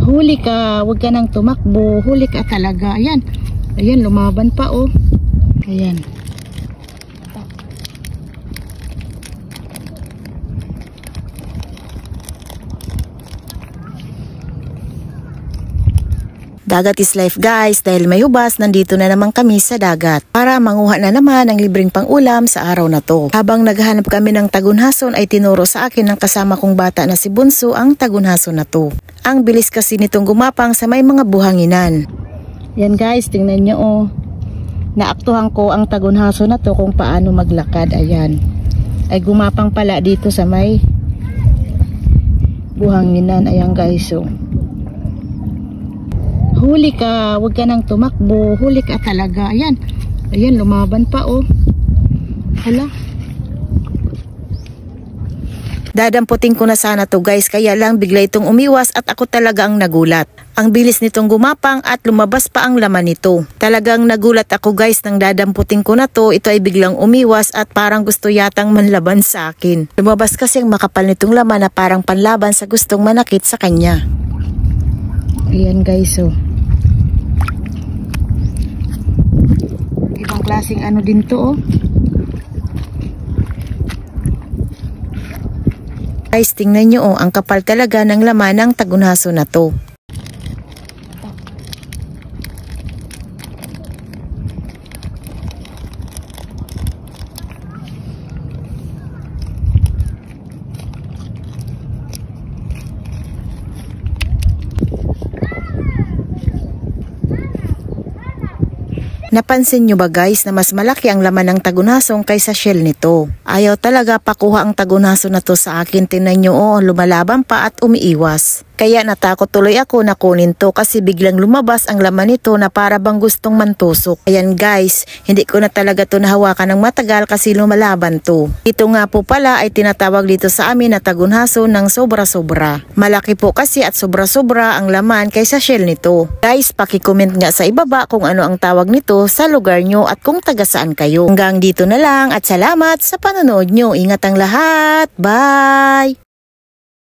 Huli ka, huwag ka nang tumakbo. Huli ka talaga. Ayan. Ayan, lumaban pa oh. Ayan. Dagat is life guys, dahil may hubas, nandito na naman kami sa dagat para manguha na naman ng libreng pang-ulam sa araw na to. Habang naghahanap kami ng tagunhason ay tinuro sa akin ng kasama kong bata na si Bunso ang tagunhason na to. Ang bilis kasi nitong gumapang sa may mga buhanginan. Yan guys, tingnan nyo oh. Naaktuhan ko ang tagunhason na to kung paano maglakad. Ayan. Ay gumapang pala dito sa may buhanginan. Ayan guys oh. Huli ka, huwag ka nang tumakbo. Huli ka talaga. Ayan. Ayan, lumaban pa oh. Hala. Dadamputin ko na sana to guys, kaya lang bigla itong umiwas at ako talaga ang nagulat. Ang bilis nitong gumapang at lumabas pa ang laman nito. Talagang nagulat ako guys nang dadamputin ko na to. Ito ay biglang umiwas at parang gusto yatang manlaban sa akin. Lumabas kasi ang makapal nitong laman na parang panlaban sa gustong manakit sa kanya. Ayan guys oh. Ibang klaseng ano din to oh. Guys, tingnan nyo oh, ang kapal talaga ng laman ng tagunhason na to. Napansin nyo ba guys na mas malaki ang laman ng tagunhason kaysa shell nito? Ayaw talaga pakuha ang tagunhason na to sa akin. Tingnan nyo oh, lumalaban pa at umiiwas. Kaya natakot tuloy ako na kunin to kasi biglang lumabas ang laman nito na para bang gustong mantusok. Ayan guys, hindi ko na talaga to nahawakan ng matagal kasi lumalaban to. Ito nga po pala ay tinatawag dito sa amin na tagunhason ng sobra-sobra. Malaki po kasi at sobra-sobra ang laman kaysa shell nito. Guys, paki-comment nga sa ibaba kung ano ang tawag nito sa lugar nyo at kung taga saan kayo. Hanggang dito na lang at salamat sa panonood nyo. Ingat ang lahat. Bye!